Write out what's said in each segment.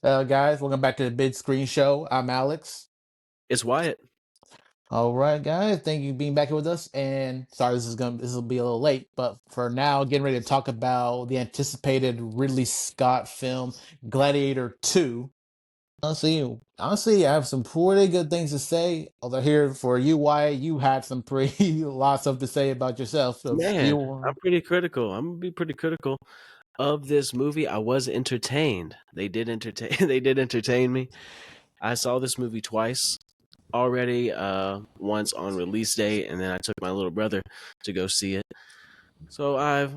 Guys, welcome back to the Big Screen Show. I'm Alex. It's Wyatt. All right, guys, thank you for being back here with us. And sorry, this will be a little late, but for now, getting ready to talk about the anticipated Ridley Scott film Gladiator 2. Honestly, I have some pretty good things to say. Although here for you, Wyatt, you had some pretty lots of to say about yourself. So do Man, I'm you? pretty critical. I'm gonna be pretty critical of this movie. I was entertained. They did entertain they did entertain me. I saw this movie twice already, once on release day, and then I took my little brother to go see it. So I've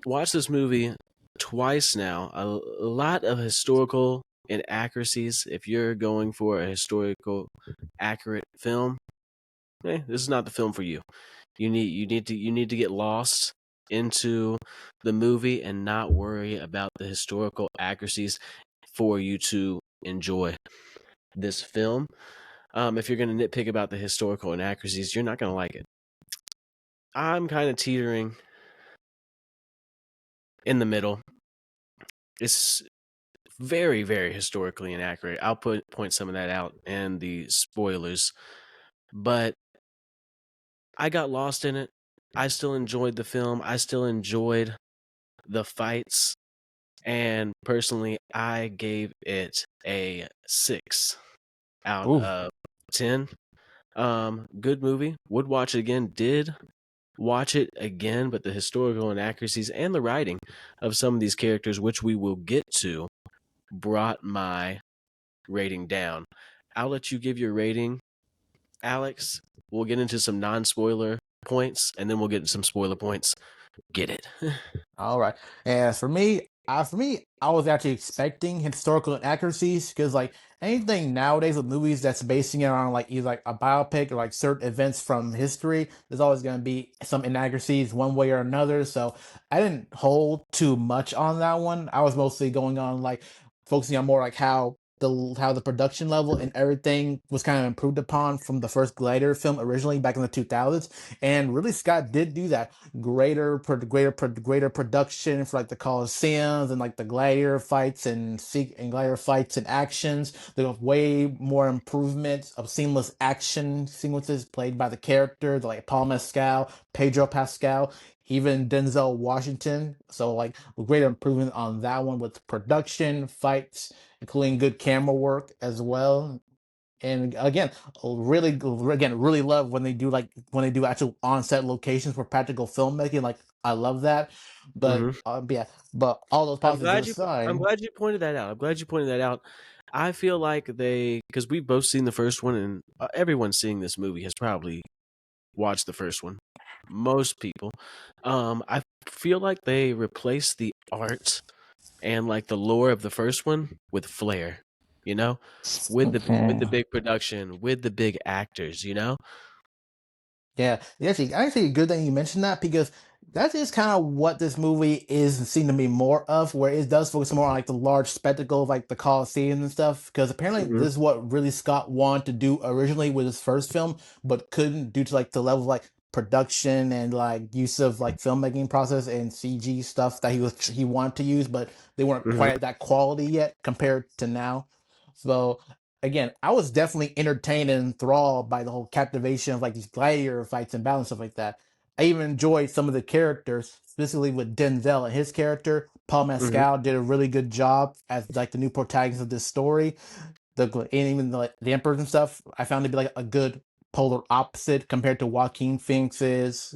watched this movie twice now. A lot of historical inaccuracies. If you're going for a historical accurate film, this is not the film for you. You need to get lost into the movie and not worry about the historical accuracies for you to enjoy this film. If you're going to nitpick about the historical inaccuracies, you're not going to like it. I'm kind of teetering in the middle. It's very, very historically inaccurate. I'll point some of that out in the spoilers, but I got lost in it. I still enjoyed the film. I still enjoyed the fights. And personally, I gave it a 6 out Ooh. of 10. Good movie. Would watch it again. Did watch it again, but the historical inaccuracies and the writing of some of these characters, which we will get to, brought my rating down. I'll let you give your rating, Alex. We'll get into some non-spoiler points, and then we'll get into some spoiler points. Get it? All right. And for me, I was actually expecting historical inaccuracies because like anything nowadays with movies that's basing it on like either like a biopic or like certain events from history, there's always going to be some inaccuracies one way or another. So I didn't hold too much on that one. I was mostly going on like focusing on more like how the production level and everything was kind of improved upon from the first Gladiator film originally back in the 2000s, and really Scott did do that greater production for like the Colosseums and like the gladiator fights and gladiator fights and actions. There was way more improvements of seamless action sequences played by the characters like Paul Mescal, Pedro Pascal, even Denzel Washington. So like great improvement on that one with production, fights, including good camera work as well. And really love when they do actual on-set locations for practical filmmaking. Like I love that. But hmm yeah, but all those I'm positives glad you. I'm aside, glad you pointed that out. I'm glad you pointed that out. I feel like because we've both seen the first one, and everyone seeing this movie has probably watched the first one. Most people. I feel like they replaced the art and like the lore of the first one with flair. You know, with the okay. big production, with the big actors. Yeah, actually, a good thing you mentioned that because that is kind of what this movie is seen to be more of, where it does focus more on like the large spectacle of like the Colosseum and stuff. Because apparently, hmm this is what really Scott wanted to do originally with his first film, but couldn't due to like the level of like production and like use of like filmmaking process and CG stuff that he wanted to use, but they weren't hmm quite at that quality yet compared to now. So again, I was definitely entertained and enthralled by the whole captivation of like these gladiator fights and battles and stuff like that. I even enjoyed some of the characters, specifically with Denzel and his character. Paul hmm Mescal did a really good job as like the new protagonist of this story. And even the emperors and stuff, I found to be like a good polar opposite compared to Joaquin Phoenix's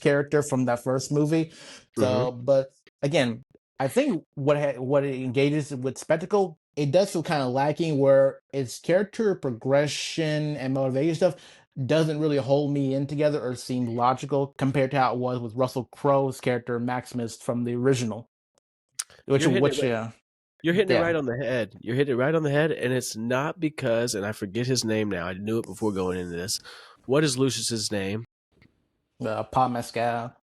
character from that first movie. hmm So, but again, I think what it engages with spectacle, it does feel kind of lacking where its character progression and motivation stuff doesn't really hold me in together or seem logical compared to how it was with Russell Crowe's character Maximus from the original. Which You're hitting it. which yeah You're hitting it yeah right on the head. You're hitting it right on the head, and it's not because, and I forget his name now. I knew it before going into this. What is Lucius's name? Paul Mescal.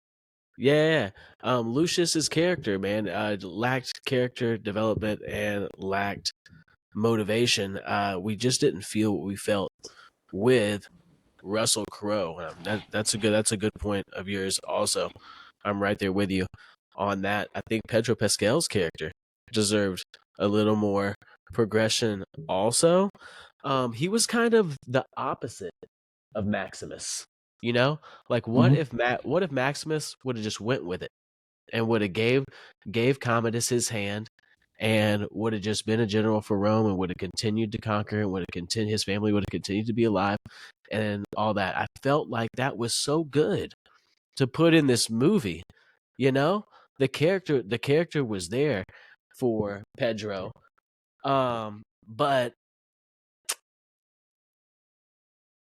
Yeah, Lucius's character, man, lacked character development and lacked motivation. We just didn't feel what we felt with Russell Crowe. That's a good point of yours. Also, I'm right there with you on that. I think Pedro Pascal's character deserved a little more progression also. He was kind of the opposite of Maximus. You know? Like Hmm. what if Maximus would have just went with it and would have gave Commodus his hand and would have just been a general for Rome and would have continued to conquer and would have continued his family would have continued to be alive and all that. I felt like that was so good to put in this movie, you know? The character was there for Pedro. But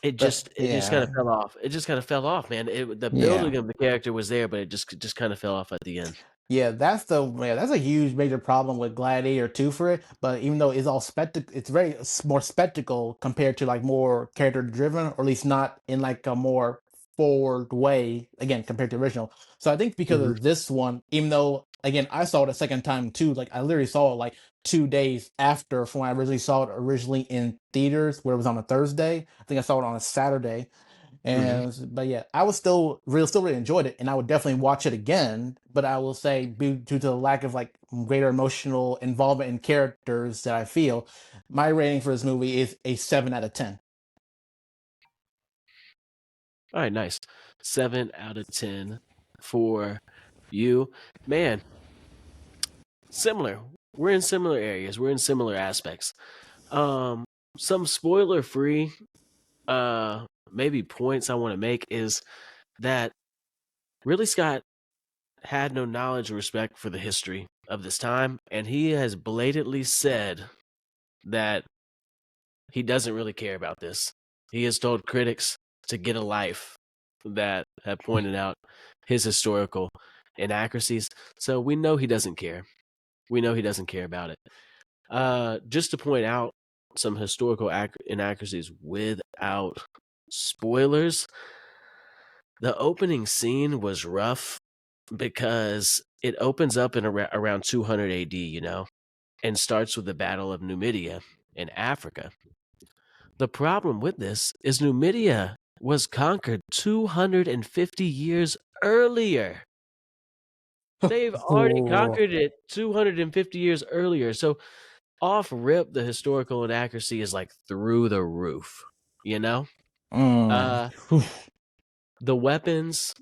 it just kind of Yeah, fell off. It just kind of fell off, man. The yeah. building of the character was there, but it just kind of fell off at the end. That's a huge major problem with Gladiator 2 for it. But even though it's all it's very more spectacle compared to like more character driven, or at least not in like a more forward way again compared to original. So I think because Mhm. of this one, even though again I saw it a second time too, like I literally saw it like 2 days after from when I originally saw it originally in theaters where it was on a Thursday. I think I saw it on a Saturday. Mhm. But yeah, I was still really enjoyed it, and I would definitely watch it again. But I will say, due to the lack of like greater emotional involvement in characters that I feel, my rating for this movie is a 7 out of 10. All right, nice. 7 out of 10 for you, man. Similar. We're in similar areas. We're in similar aspects. Um, some spoiler free, maybe points I want to make is that Ridley Scott had no knowledge or respect for the history of this time, and he has blatantly said that he doesn't really care about this. He has told critics to get a life that have pointed out his historical inaccuracies. So we know he doesn't care. We know he doesn't care about it. Just to point out some historical inaccuracies without spoilers, the opening scene was rough because it opens up in around 200 AD, and starts with the Battle of Numidia in Africa. The problem with this is Numidia was conquered 250 years earlier. They've already Oh, conquered it 250 years earlier. So off rip, the historical inaccuracy is like through the roof. You know, mm. uh, the weapons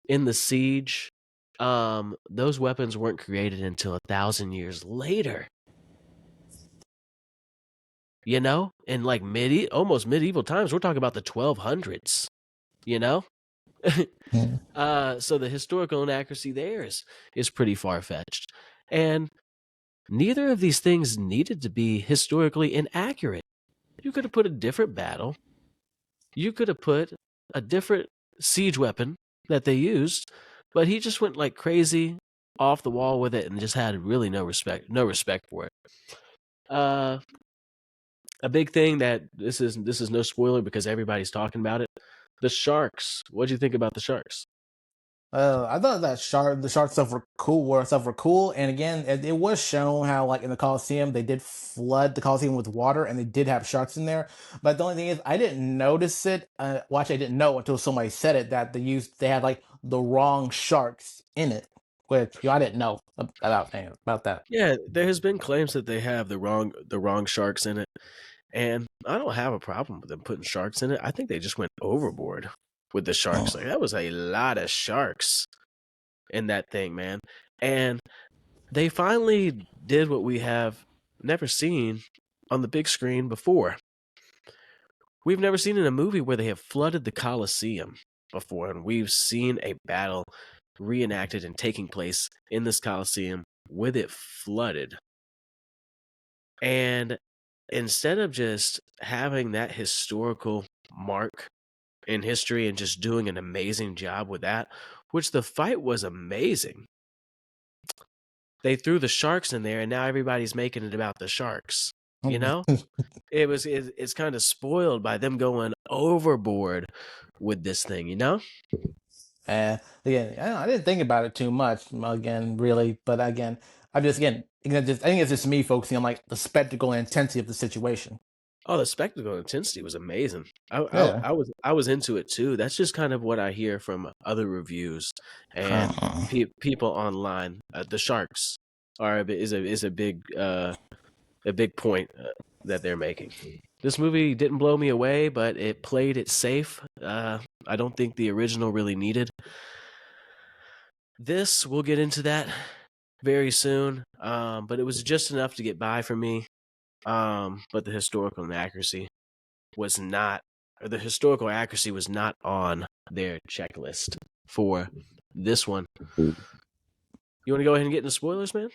in the siege, those weapons weren't created until 1,000 years later. In like almost medieval times, we're talking about the 1200s. You know, so the historical inaccuracy there is pretty far fetched, and neither of these things needed to be historically inaccurate. You could have put a different battle. You could have put a different siege weapon that they used, but he just went like crazy off the wall with it and just had really no respect for it. Uh, a big thing that this is no spoiler because everybody's talking about it. The sharks. What do you think about the sharks? I thought that the shark stuff were cool, and again, it was shown how like in the Coliseum they did flood the Coliseum with water, and they did have sharks in there. But the only thing is, I didn't notice it. Actually, I didn't know until somebody said it that they had like the wrong sharks in it, which I didn't know about that. Yeah, there has been claims that they have the wrong sharks in it, and I don't have a problem with them putting sharks in it. I think they just went overboard with the sharks. Like Oh. that was a lot of sharks in that thing, man. And they finally did what we have never seen on the big screen before. We've never seen in a movie where they have flooded the Colosseum before, and we've seen a battle reenacted and taking place in this Colosseum with it flooded. And instead of just having that historical mark in history and just doing an amazing job with that, which the fight was amazing, they threw the sharks in there and now everybody's making it about the sharks. You know? It's kind of spoiled by them going overboard with this thing. Again, I didn't think about it too much again, really, but again, I think it's just me focusing on like the spectacle and intensity of the situation. Oh, the spectacle intensity was amazing. I, I Yeah. I was I was into it too. That's just kind of what I hear from other reviews and Uh, people online. The sharks. are a big point that they're making. This movie didn't blow me away, but it played it safe. I don't think the original really needed this. We'll get into that very soon. But it was just enough to get by for me. But the historical inaccuracy was not, or the historical accuracy was not on their checklist for this one. You want to go ahead and get into spoilers, man?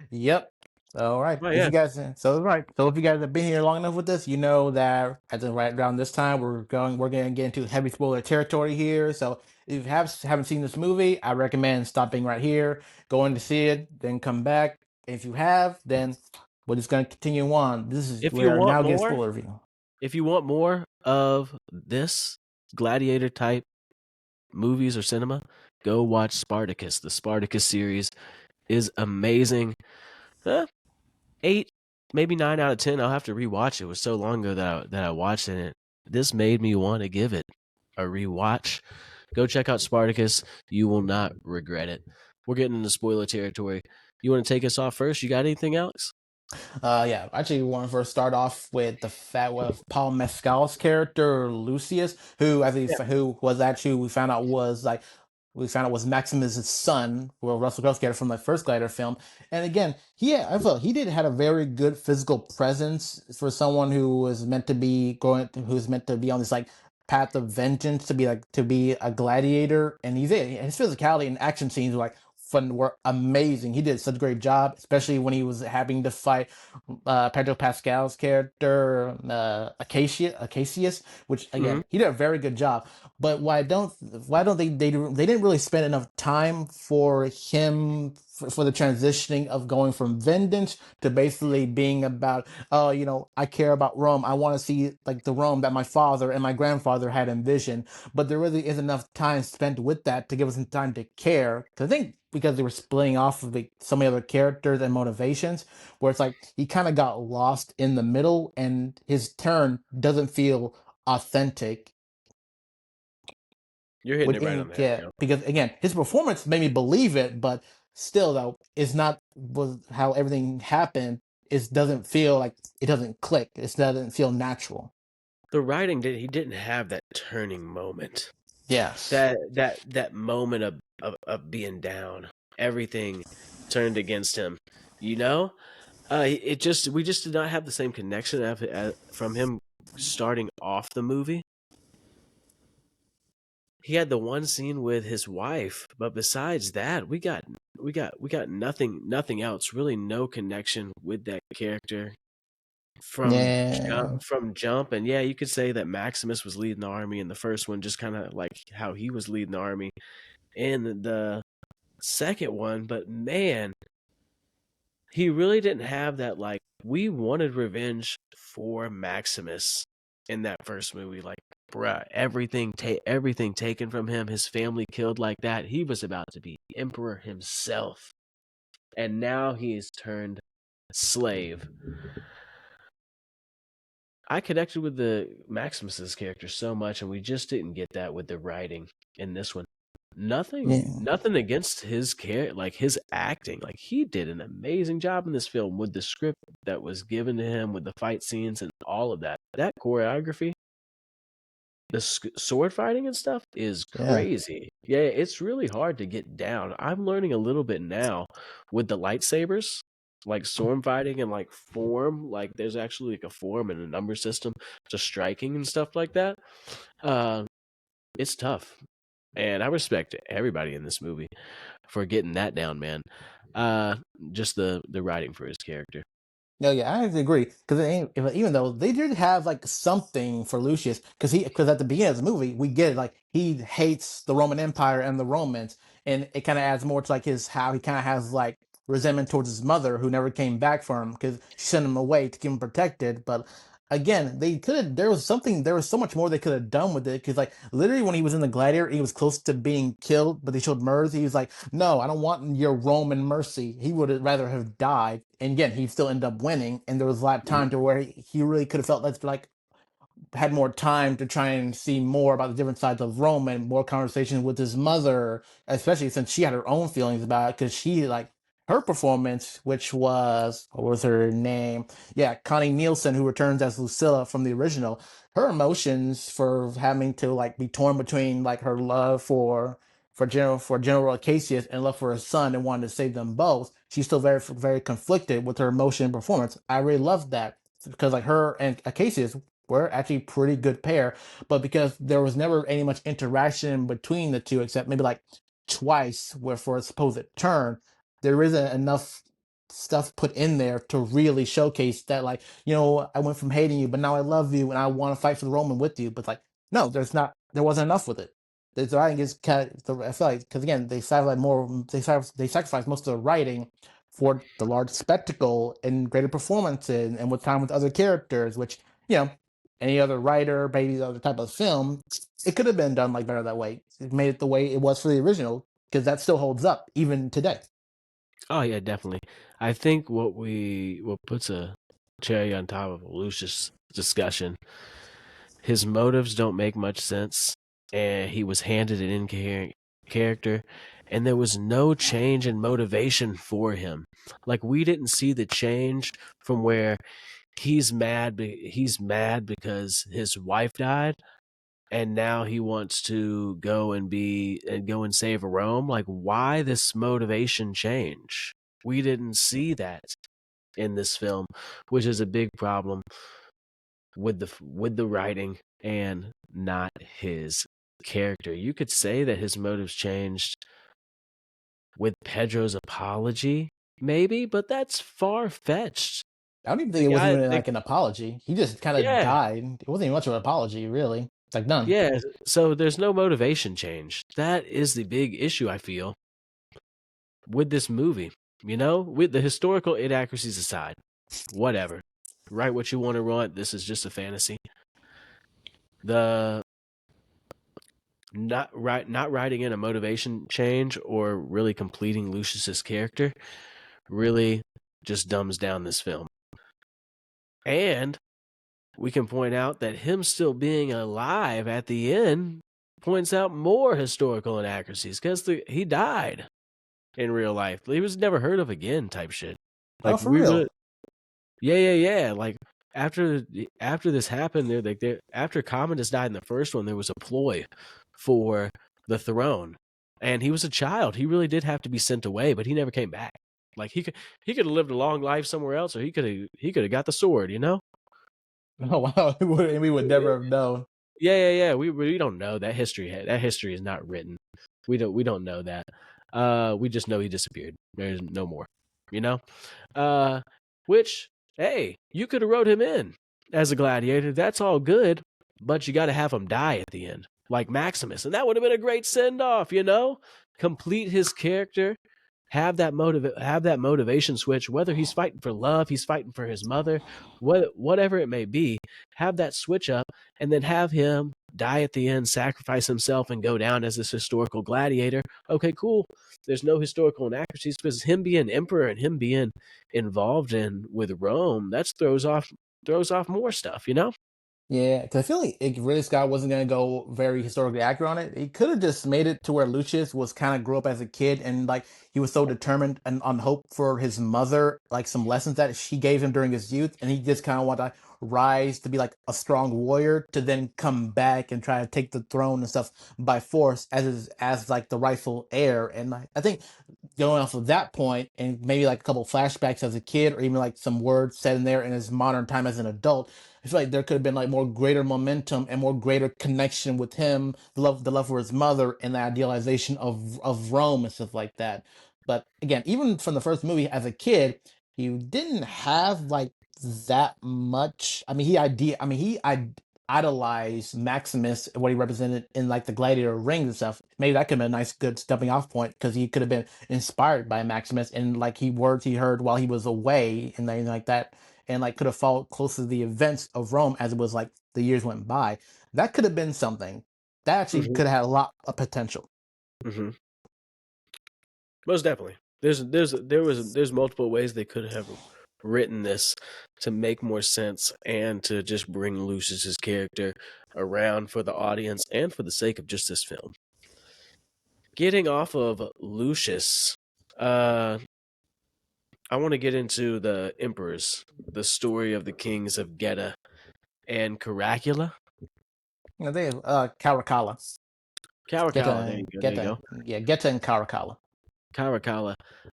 Yep. All right. Oh If yeah. you guys, so right. So if you guys have been here long enough with this, you know that at the right around this time we're going to get into heavy spoiler territory here. So if you haven't seen this movie, I recommend stopping right here, going to see it, then come back. If you have, then we're just going to continue on. This is If you where want now get more, spoiler review. if you want more of this Gladiator type movies or cinema, go watch Spartacus. The Spartacus series is amazing. Uh, 8, maybe 9 out of 10. I'll have to rewatch it. It was so long ago that I watched it. This made me want to give it a rewatch. Go check out Spartacus. You will not regret it. We're getting into spoiler territory. You want to take us off first? You got anything, Alex? Yeah, actually, we want to first start off with the fact of Paul Mescal's character Lucius, who who was actually we found out was Maximus's son, well, Russell Crowe's character from the first Gladiator film. And again, I felt he did had a very good physical presence for someone who was meant to be who's meant to be on this like path of vengeance to be a gladiator, and his physicality and action scenes were amazing. He did such a great job, especially when he was having to fight Pedro Pascal's character, Acacius, which Mm-hmm. again he did a very good job. But why don't they didn't really spend enough time for him for the transitioning of going from vengeance to basically being about, oh, I care about Rome. I want to see like the Rome that my father and my grandfather had envisioned. But there really isn't enough time spent with that to give us some time to care. Because I think because they were splitting off of so many other characters and motivations, where it's like he kind of got lost in the middle, and his turn doesn't feel authentic. You're hitting Which it right on the head, yeah, yo. because again, his performance made me believe it, but still though, it's not was how everything happened. It doesn't feel like it doesn't click. It doesn't feel natural. The writing he didn't have that turning moment. Yes. That moment of being down. Everything turned against him. You know? It just we just did not have the same connection from him starting off the movie. He had the one scene with his wife, but besides that, we got nothing else. Really, no connection with that character Yeah. from jump. And yeah, you could say that Maximus was leading the army in the first one, just kind of like how he was leading the army in the second one. But man, he really didn't have that. Like, we wanted revenge for Maximus in that first movie. Like, bruh, everything taken from him, his family killed like that. He was about to be emperor himself, and now he's turned slave. I connected with the Maximus's character so much, and we just didn't get that with the writing in this one. Yeah. Nothing against his like his acting. Like, he did an amazing job in this film with the script that was given to him, with the fight scenes and all of that. That choreography, the sword fighting and stuff is Yeah. crazy. Yeah, it's really hard to get down. I'm learning a little bit now with the lightsabers, like sword fighting and like form. Like, there's actually like a form and a number system to striking and stuff like that. Uh, it's tough, and I respect everybody in this movie for getting that down, man. Uh, just the writing for his character. No, yeah, I agree. Because even though they did have like something for Lucius, because at the beginning of the movie we get it, like he hates the Roman Empire and the Romans, and it kind of adds more to like his how he kind of has like resentment towards his mother who never came back for him because she sent him away to keep him protected. But again, they could have. There was so much more they could have done with it. Because like literally when he was in the Gladiator, he was close to being killed, but they showed mercy. He was like, "No, I don't want your Roman mercy." He would rather have died. And again, he still ended up winning. And there was a lot of time to where he really could have felt like had more time to try and see more about the different sides of Rome and more conversation with his mother, especially since she had her own feelings about it because she like her performance, which was what was her name? Yeah, Connie Nielsen, who returns as Lucilla from the original. Her emotions for having to like be torn between like her love for General Acacius and love for her son and wanting to save them both. She's still very conflicted with her emotion and performance. I really loved that because like her and Acacius were actually pretty good pair, but because there was never any much interaction between the two except maybe like twice where for a supposed turn there isn't enough stuff put in there to really showcase that like I went from hating you but now I love you and I want to fight for the Roman with you, but like no, there wasn't enough with it. The writing is kind of, I feel like, because again they sacrifice most of the writing for the large spectacle and greater performances and with time with other characters, which you know any other writer, maybe other type of film, it could have been done like better that way. It made it the way it was for the original because that still holds up even today. Oh yeah, definitely. I think what puts a cherry on top of a Lucius discussion, his motives don't make much sense, and he was handed an incoherent character, and there was no change in motivation for him. Like we didn't see the change from where he's mad because his wife died and now he wants to go and save Rome. Like why this motivation change? We didn't see that in this film, which is a big problem with the writing and not his character. You could say that his motives changed with Pedro's apology, maybe, but that's far fetched. I don't even think The it was guy, even like an apology. He just kind of yeah, died. It wasn't even much of an apology, really. It's like none. yeah. So there's no motivation change. That is the big issue I feel with this movie. With the historical inaccuracies aside, whatever. Write what you want to write. This is just a fantasy. The not writing in a motivation change or really completing Lucius's character really just dumbs down this film. And we can point out that him still being alive at the end points out more historical inaccuracies because he died in real life. He was never heard of again type shit. Oh, Like for we real? really, yeah. Like after this happened, after Commodus died in the first one, there was a ploy for the throne, and he was a child. He really did have to be sent away, but he never came back. Like he could have lived a long life somewhere else, or he could have got the sword. Oh wow, we would never have known. Yeah. We don't know that history. That history is not written. We don't know that. We just know he disappeared. There's no more. You know. Uh, which hey, you could have wrote him in as a gladiator. That's all good, but you got to have him die at the end, like Maximus, and that would have been a great send off. Complete his character. Have that motivation switch, whether he's fighting for love, he's fighting for his mother, whatever it may be, have that switch up and then have him die at the end, sacrifice himself, and go down as this historical gladiator. Okay, cool. There's no historical inaccuracies because him being emperor and him being involved in with Rome, that throws off more stuff. Yeah, because I feel like Ridley Scott wasn't going to go very historically accurate on it. He could have just made it to where Lucius was kind of grew up as a kid and like he was so determined and on hope for his mother, like some lessons that she gave him during his youth, and he just kind of want to rise to be like a strong warrior to then come back and try to take the throne and stuff by force as like the rightful heir. And I think going off of that point and maybe like a couple flashbacks as a kid or even like some words said in there in his modern time as an adult, I feel like there could have been like more greater momentum and more greater connection with him, the love for his mother, and the idealization of Rome and stuff like that. But again, even from the first movie as a kid, he didn't have like that much. I mean, idolized Maximus and what he represented in like the gladiator rings and stuff. Maybe that could have been a nice, good stepping off point because he could have been inspired by Maximus and like words he heard while he was away and anything like that, and like could have followed close to the events of Rome as it was like the years went by. That could have been something. That actually Hmm. could have had a lot of potential. Hmm. Most definitely. There's multiple ways they could have written this to make more sense and to just bring Lucius's character around for the audience and for the sake of just this film. Getting off of Lucius, uh, I want to get into the emperors, the story of the kings of Geta and Caracalla. They Caracalla. Caracalla, there you go, there you go. Geta and Caracalla. Caracalla.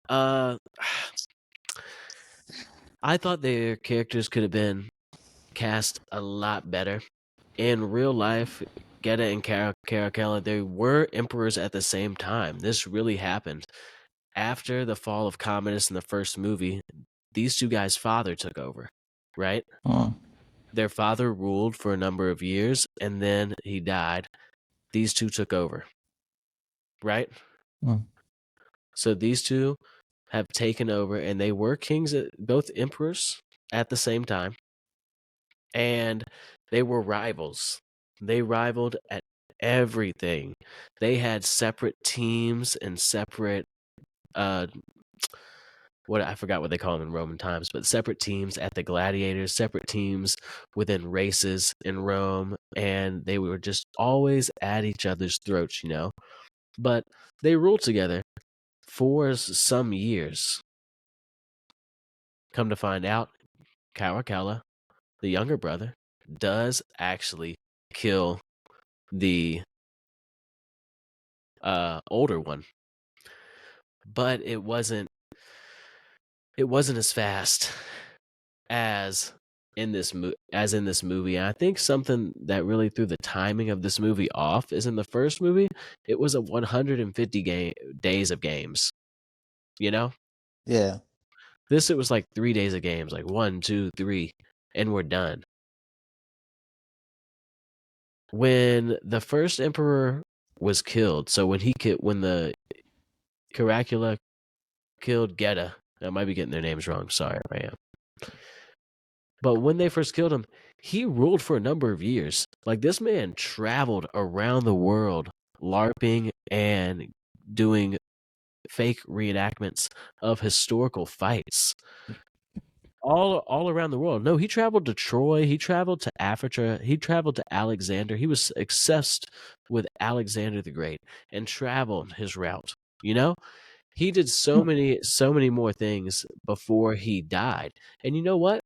Uh, I thought their characters could have been cast a lot better. In real life, Geta and Caracalla, they were emperors at the same time. This really happened. After the fall of Commodus in the first movie, these two guys' father took over, right? Mm. Their father ruled for a number of years, and then he died. These two took over, right? Mm. So these two have taken over, and they were kings, both emperors at the same time, and they were rivals. They rivaled at everything. They had separate teams and separate uh what I forgot what they call them in Roman times, but separate teams at the Gladiators, separate teams within races in Rome, and they were just always at each other's throats, you know. But they ruled together for some years. Come to find out, Caracalla, the younger brother, does actually kill the older one, but it wasn't as fast as in this movie. And I think something that really threw the timing of this movie off is in the first movie, it was a 150 days of games. You know, Yeah. this it was like 3 days of games, like 1, 2, 3, and we're done. When the first emperor was killed, so when the Caracalla killed Geta, I might be getting their names wrong. Sorry if I am. But when they first killed him, he ruled for a number of years. Like this man traveled around the world, LARPing and doing fake reenactments of historical fights all around the world. No, he traveled to Troy, he traveled to Africa, he traveled to Alexander. He was obsessed with Alexander the Great and traveled his route. You know? He did so many more things before he died. And you know what?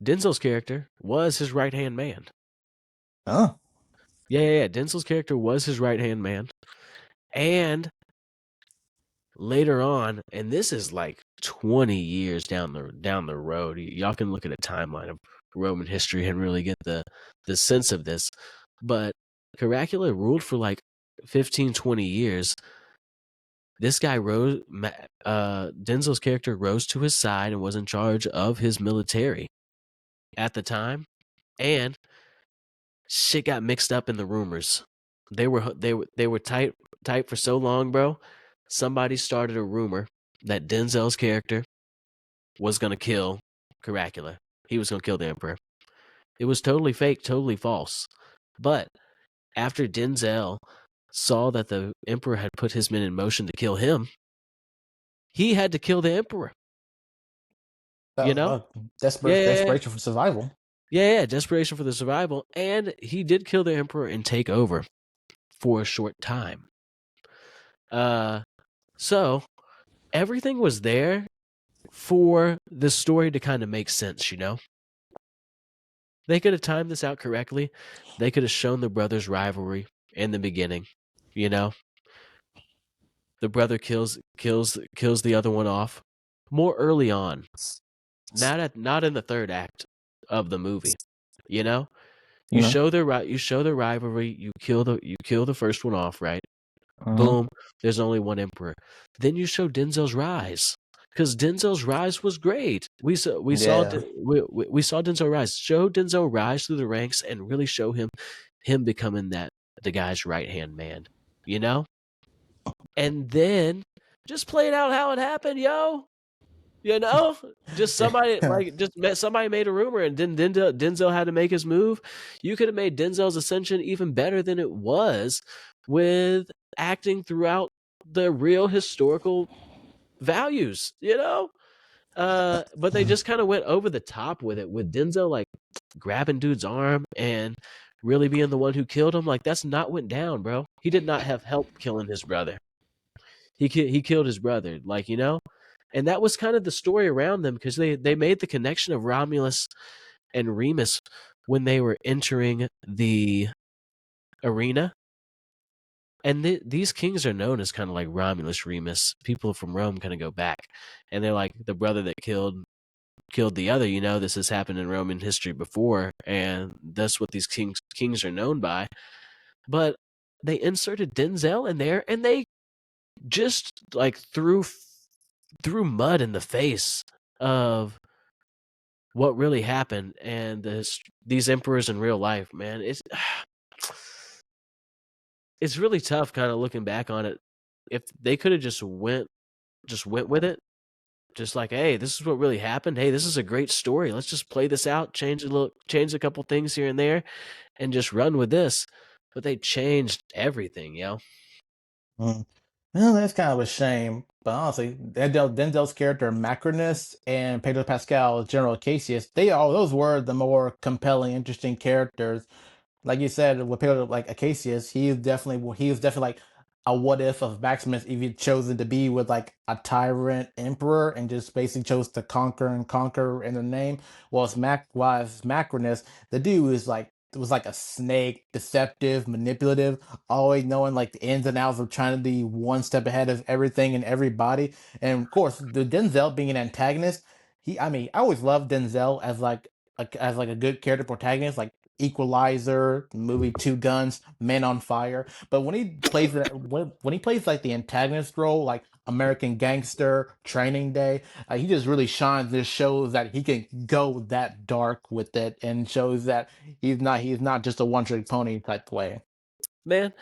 Denzel's character was his right hand man. Huh. Yeah. Denzel's character was his right hand man. And later on, and this is like 20 years down the road. Y'all can look at a timeline of Roman history and really get the sense of this. But Caracalla ruled for like 15, 20 years. This guy rose, Denzel's character rose to his side and was in charge of his military at the time. And shit got mixed up in the rumors. They were tight for so long, bro. Somebody started a rumor that Denzel's character was gonna kill Caracalla. He was gonna kill the Emperor. It was totally fake, totally false. But after Denzel saw that the Emperor had put his men in motion to kill him, he had to kill the Emperor. You know? Uh, Yeah, desperation for survival. yeah, desperation for the survival, and he did kill the Emperor and take over for a short time. So everything was there for the story to kind of make sense, you know? They could have timed this out correctly. They could have shown the brothers' rivalry in the beginning, you know? The brother kills the other one off more early on. Not in the third act of the movie, you know? You know. You show the rivalry, you kill the first one off, right? Uh-huh. Boom, there's only one emperor. Then you show Denzel's rise, because Denzel's rise was great. Yeah. We saw Denzel rise. Show Denzel rise through the ranks and really show him becoming the guy's right hand man. You know, and then just play it out how it happened, yo. You know, just Yeah. somebody made a rumor, and then Denzel had to make his move. You could have made Denzel's ascension even better than it was with acting throughout the real historical values, you know? But they just kind of went over the top with it, with Denzel like grabbing dude's arm and really being the one who killed him. Like that's not went down, bro. He did not have help killing his brother. he killed his brother, like, and that was kind of the story around them because they made the connection of Romulus and Remus when they were entering the arena. And these kings are known as kind of like Romulus, Remus. People from Rome kind of go back, and they're like the brother that killed the other. This has happened in Roman history before, and that's what these kings are known by. But they inserted Denzel in there, and they just like threw mud in the face of what really happened and these emperors in real life. Man, it's really tough kind of looking back on it. If they could have just went with it, just like, hey, this is what really happened. Hey, this is a great story. Let's just play this out, change a couple things here and there, and just run with this. But they changed everything, Mm. Well, that's kind of a shame. But honestly, Denzel's character Macronus and Pedro Pascal's General Cassius, those were the more compelling, interesting characters. Like you said, with Pedro, like Acacius, he was definitely like a what if of Maximus if he'd chosen to be with like a tyrant emperor and just basically chose to conquer in the name. While as Macrinus, the dude is like was like a snake, deceptive, manipulative, always knowing like the ins and outs of trying to be one step ahead of everything and everybody. And of course, the Denzel being an antagonist, I mean, I always loved Denzel as like a good character protagonist, like Equalizer, movie Two Guns, Men on Fire. But when he plays like the antagonist role, like American Gangster, Training Day, he just really shines. This shows that he can go that dark with it, and shows that he's not just a one trick pony type way. man.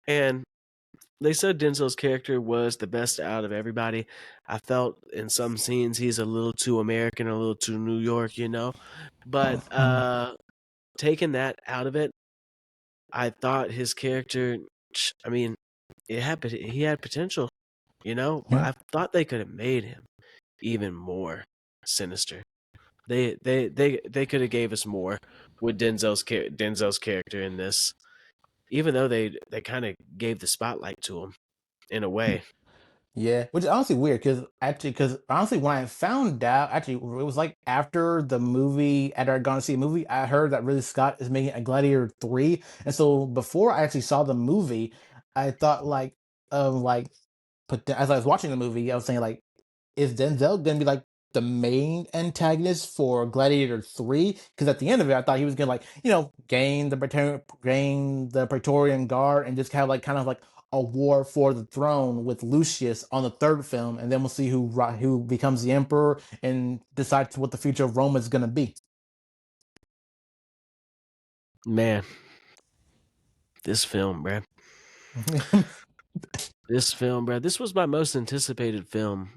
And they said Denzel's character was the best out of everybody. I felt in some scenes he's a little too American, a little too New York. But Mhm. taking that out of it, I thought his character. I mean, he had potential, but Yeah. I thought they could have made him even more sinister. They could have gave us more with Denzel's character in this, even though they kind of gave the spotlight to him in a way. Yeah, which is honestly weird because honestly, when I found out, actually, it was like after the movie, after I'd gone to see a movie, I heard that Ridley Scott is making a Gladiator 3. And so before I actually saw the movie, I thought like, but as I was watching the movie, I was saying like, is Denzel gonna be like the main antagonist for Gladiator 3? Because at the end of it, I thought he was gonna like, gain the Praetorian Guard and just kind of like a war for the throne with Lucius on the third film, and then we'll see who becomes the emperor and decides what the future of Rome is gonna be. Man, this film, bruh. This was my most anticipated film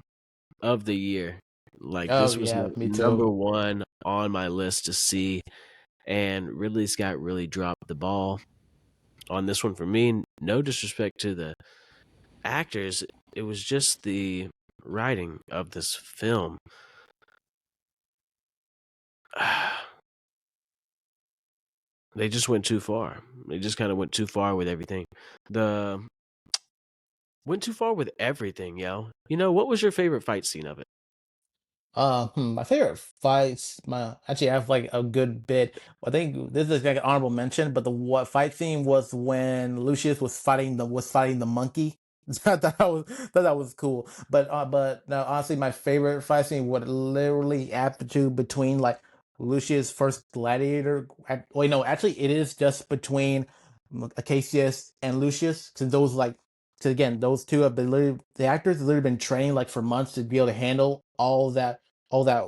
of the year. Like, Oh this was yeah, me number too. one on my list to see, and Ridley Scott really dropped the ball on this one for me. No disrespect to the actors, it was just the writing of this film. They just went too far. They just kind of went too far with everything. The Went too far with everything, yo. What was your favorite fight scene of it? My favorite fights. My Actually, I have like a good bit. I think this is like an honorable mention, but the what fight scene was when Lucius was fighting the monkey. I thought that was cool. But no, honestly, my favorite fight scene would literally aptitude between like Lucius' first gladiator. Wait, no, actually, it is just between Acacius and Lucius, since those like. So again, those two have been the actors have literally been trained like for months to be able to handle all that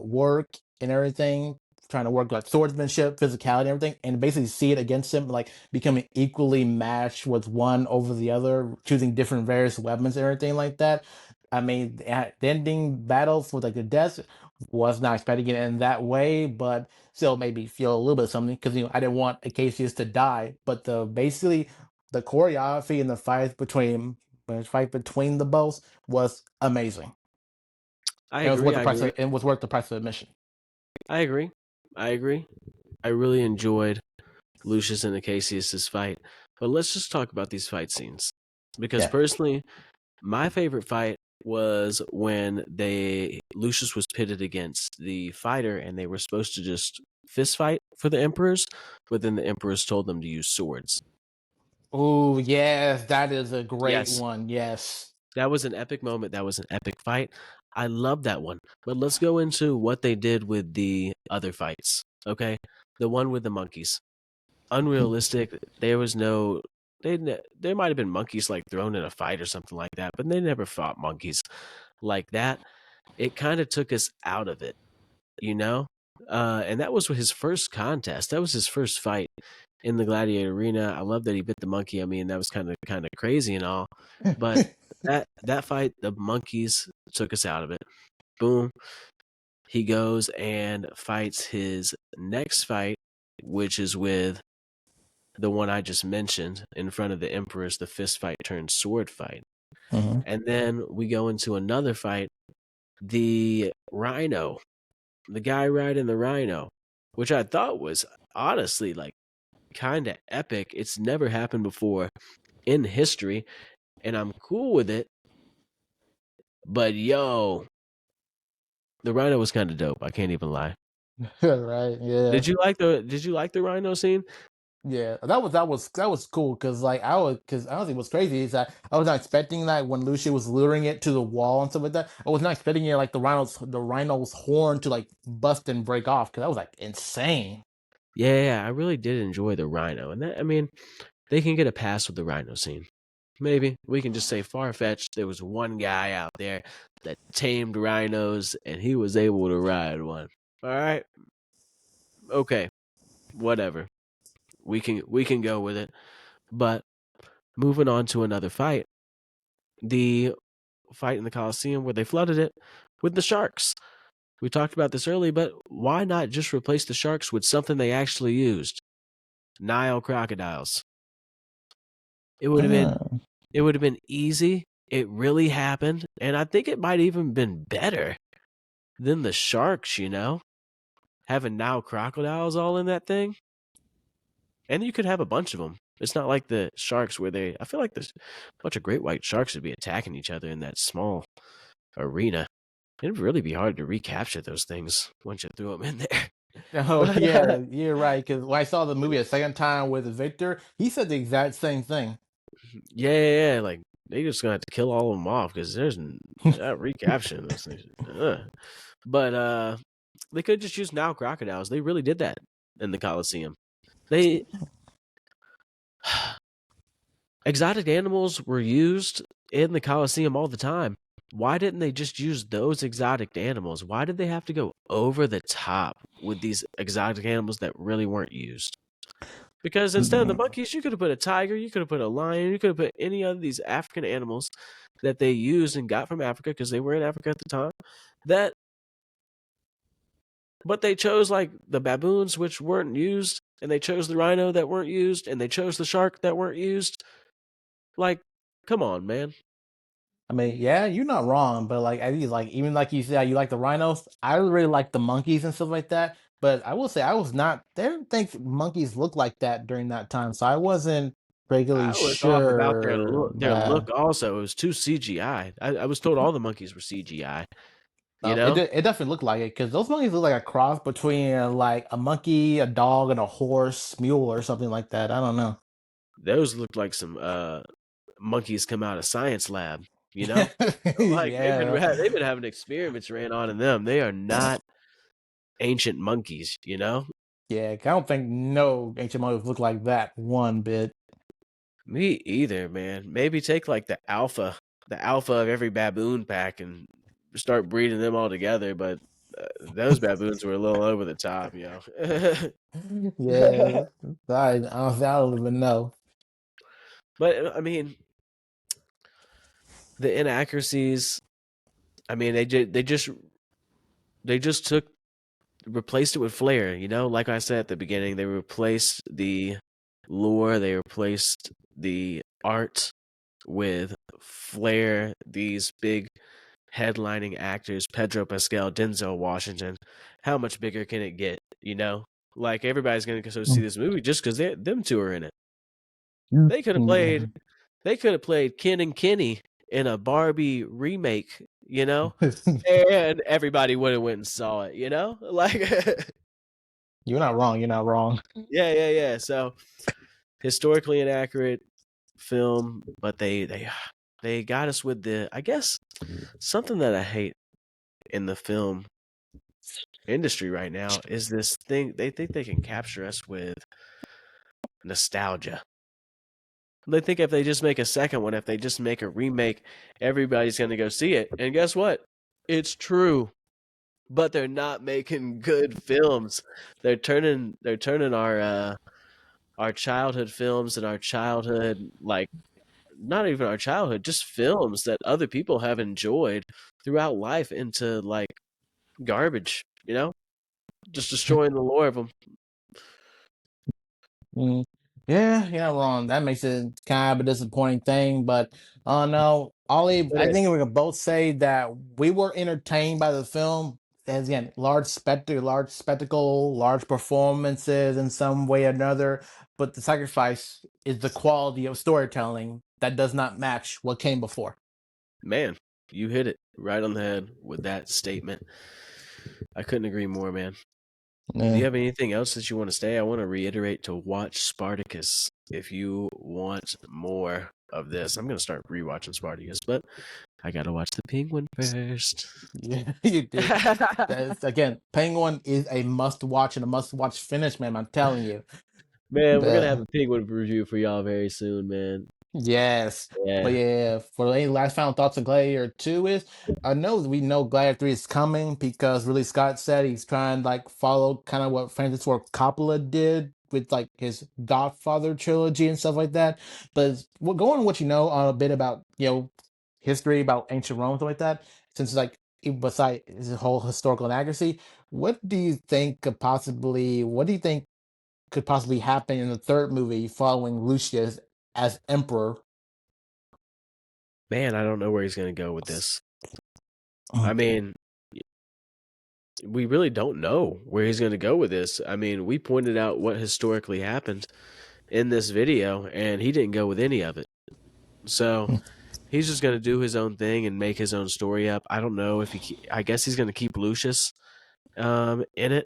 work and everything, trying to work like swordsmanship, physicality, and everything, and basically see it against him, like becoming equally matched with one over the other, choosing different various weapons and everything like that. I mean, the ending battles with like the death was not expecting it in that way, but still made me feel a little bit of something because I didn't want Acacius to die, but the choreography and the fight between the both was amazing. I It was agree. worth the I price agree. of it was worth the price of admission. I agree. I agree. I really enjoyed Lucius and Acacius's fight. But let's just talk about these fight scenes. Because Yeah. personally, My favorite fight was when they Lucius was pitted against the fighter, and they were supposed to just fist fight for the emperors, but then the emperors told them to use swords. Oh yes, that is a great Yes, one. Yes. that was an epic moment. That was an epic fight. I love that one. But let's go into what they did with the other fights. Okay, the one with the monkeys. Unrealistic. There was no. There might have been monkeys like thrown in a fight or something like that, but they never fought monkeys like that. It kind of took us out of it, you know. And that was his first contest. That was his first fight in the Gladiator arena. I love that he bit the monkey. I mean, that was kind of crazy and all, but that fight, the monkeys took us out of it. Boom. He goes and fights his next fight, which is with the one I just mentioned in front of the emperors, the fist fight turned sword fight. Mhm. And then we go into another fight, the rhino, the guy riding the rhino, which I thought was honestly like kind of epic. It's never happened before in history, and I'm cool with it. But yo, the rhino was kind of dope. I can't even lie. Right. Yeah. Did you like the rhino scene? Yeah, that was cool because like because I don't think what's crazy is that I was not expecting that when Lucia was luring it to the wall and stuff like that. I was not expecting it like the rhino's horn to like bust and break off because that was like insane. Yeah, I really did enjoy the rhino, and that I mean, they can get a pass with the rhino scene. Maybe we can just say far fetched. There was one guy out there that tamed rhinos, and he was able to ride one. All right, okay, whatever. We can go with it. But moving on to another fight, the fight in the Coliseum where they flooded it with the sharks. We talked about this early, but why not just replace the sharks with something they actually used? Nile crocodiles. It would have been Mm. it would have been easy. It really happened, and I think it might even been better than the sharks, having Nile crocodiles all in that thing. And you could have a bunch of them. It's not like the sharks where I feel like there's a bunch of great white sharks would be attacking each other in that small arena. It'd really be hard to recapture those things once you threw them in there. Oh But yeah, you're right. Because when I saw the movie a second time with Victor, he said the exact same thing. yeah, like they just gonna have to kill all of them off because there's not recapturing those things. But they could just use Nile crocodiles. They really did that in the Coliseum. They exotic animals were used in the Coliseum all the time. Why didn't they just use those exotic animals? Why did they have to go over the top with these exotic animals that really weren't used? Because instead of the monkeys, you could have put a tiger, you could have put a lion, you could have put any of these African animals that they used and got from Africa because they were in Africa at the time. That, but they chose like the baboons, which weren't used, and they chose the rhino that weren't used, and they chose the shark that weren't used. Like, come on, man. I mean, yeah, you're not wrong, but like I think like even like you said, you like the rhinos. I really like the monkeys and stuff like that. But I will say I was not. They didn't think monkeys looked like that during that time, so I wasn't regularly I was off about their sure. look. Their look also it was too CGI. I was told all the monkeys were CGI. You It know, it definitely looked like it because those monkeys look like a cross between like a monkey, a dog, and a horse, mule, or something like that. I don't know. those looked like some monkeys come out of science lab. You know, like Yeah, they've been having experiments ran on in them. They are not ancient monkeys. yeah. I don't think no ancient monkeys look like that one bit. Me either, man. Maybe take like the alpha of every baboon pack, and start breeding them all together. But those baboons were a little over the top. Yeah, honestly, I don't even know. But I mean, the inaccuracies. I mean, they just took replaced it with flair. Like I said at the beginning, they replaced the lore, they replaced the art with flair. These big headlining actors, Pedro Pascal, Denzel Washington. How much bigger can it get? Like everybody's gonna go see this movie just because them two are in it. They could have played. They could have played Ken and Kenny in a Barbie remake, you know? And everybody would have went and saw it, you know? Like You're not wrong. You're not wrong. yeah, yeah, yeah. So historically inaccurate film, but they got us with the I guess something that I hate in the film industry right now is this thing they think they can capture us with nostalgia. They think if they just make a second one, if they just make a remake, everybody's going to go see it. And guess what? It's true. But they're not making good films. They're turning our childhood films and our childhood like not even our childhood, just films that other people have enjoyed throughout life into like garbage, you know? Just destroying the lore of them. Mm, yeah, you're not wrong. That makes it kind of a disappointing thing, but no, Ollie, It I think is. we can both say that we were entertained by the film. As again, large spectacle, large performances in some way or another. But the sacrifice is the quality of storytelling that does not match what came before. Man, you hit it right on the head with that statement. I couldn't agree more, man. Do you Yeah. have anything else that you want to say? I want to reiterate to watch Spartacus if you want more of this. I'm going to start rewatching Spartacus, but I got to watch the Penguin first. Yeah, you do. That's again, Penguin is a must watch and a must watch finish, man. I'm telling you. Man, we're going to have The a Penguin review for y'all very soon, man. Yes. But Yeah. yeah, for any last final thoughts on Gladiator 2 is I know we know Gladiator 3 is coming because really Scott said he's trying to like follow kind of what Francis Ford Coppola did with like his Godfather trilogy and stuff like that. But we're going on what you know on a bit about, history about ancient Rome and stuff like that, since like beside his whole historical inaccuracy, what do you think could possibly happen in the third movie following Lucius as emperor? Man, I don't know where he's going to go with this. I Mm, mean, we really don't know where he's going to go with this. I mean, we pointed out what historically happened in this video, and he didn't go with any of it. So mm, he's just going to do his own thing and make his own story up. I don't know if I guess he's going to keep Lucius in it.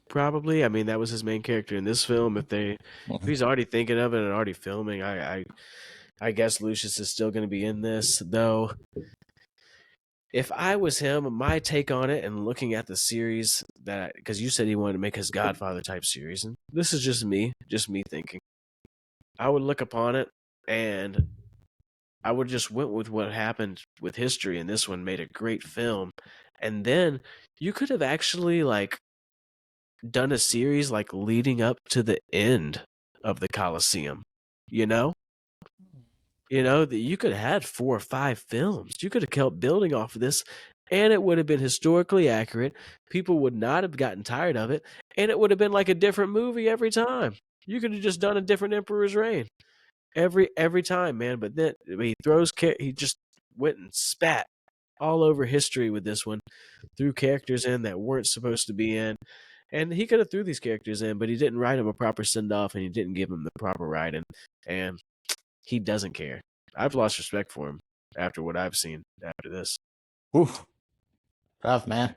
Probably. I mean, that was his main character in this film. If mm, he's already thinking of it and already filming, I guess Lucius is still going to be in this. Though, if I was him, my take on it and looking at the series that because you said he wanted to make his Godfather type series, and this is just me thinking. I would look upon it and I would just went with what happened with history, and this one made a great film. And then you could have actually like done a series like leading up to the end of the Colosseum. You know, that you could have had 4 or 5 films. You could have kept building off of this, and it would have been historically accurate. People would not have gotten tired of it, and it would have been like a different movie every time. You could have just done a different Emperor's Reign every time, man. But then he just went and spat all over history with this one, threw characters in that weren't supposed to be in, and he could have threw these characters in, but he didn't write them a proper send off, and he didn't give them the proper writing, and he doesn't care. I've lost respect for him after what I've seen after this. oof, rough man.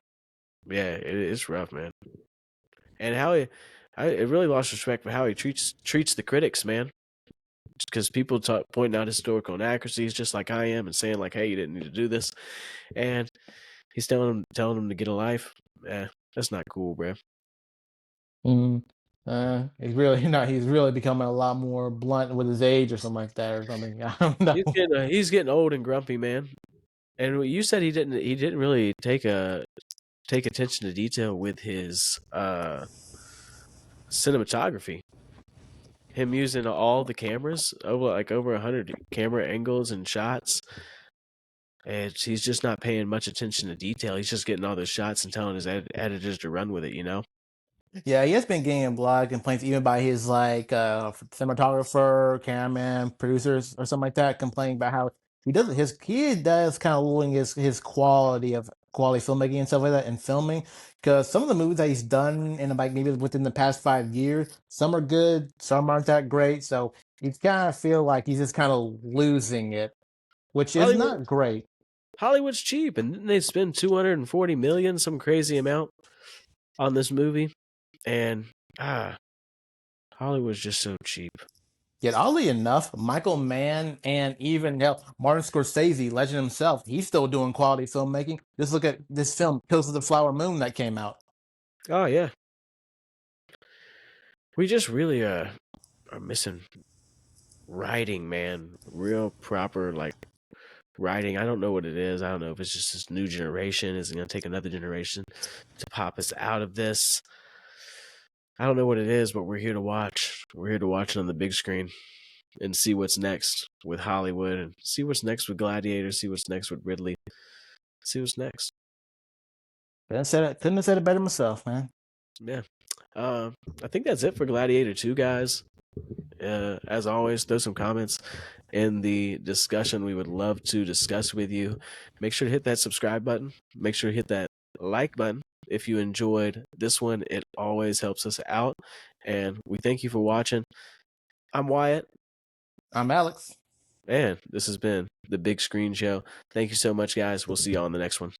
Yeah, it's rough, man, and how I really lost respect for how he treats the critics, man. Because people pointing out historical inaccuracies, just like I am, and saying like, "Hey, you didn't need to do this," and he's telling them to get a life. That's not cool, bro. Mm, he's really becoming a lot more blunt with his age or something like that or something. I don't know. He's getting old and grumpy, man. And you said he didn't really take attention to detail with his cinematography. Him using all the cameras over 100 camera angles and shots, and he's just not paying much attention to detail. He's just getting all those shots and telling his editors to run with it. Yeah, he has been getting a lot of complaints even by his like cinematographer, cameraman, producers or something like that, complaining about how he does kind of lowering his quality filmmaking and stuff like that and filming because some of the movies that he's done in like maybe within the past 5 years, some are good, some aren't that great. So you kind of feel like he's just kind of losing it. which is Hollywood not great. Hollywood's cheap, and then they spend 240 million, some crazy amount, on this movie, and ah, Hollywood's just so cheap. Yet, oddly enough, Michael Mann and even hell, Martin Scorsese, legend himself, he's still doing quality filmmaking. Just look at this film, Kills of the Flower Moon, that came out. Oh yeah, we just really are missing writing, man. Real proper like writing. I don't know what it is. I don't know if it's just this new generation. Is it going to take another generation to pop us out of this? I don't know what it is, but we're here to watch. We're here to watch it on the big screen and see what's next with Hollywood and see what's next with Gladiator, see what's next with Ridley, see what's next. Couldn't have said it better myself, man. Yeah. I think that's it for Gladiator 2, guys. As always, throw some comments in the discussion. We would love to discuss with you. Make sure to hit that subscribe button. Make sure to hit that like button if you enjoyed this one. It always helps us out. And we thank you for watching. I'm Wyatt. I'm Alex. And this has been the Big Screen Show. Thank you so much, guys. We'll see you on the next one.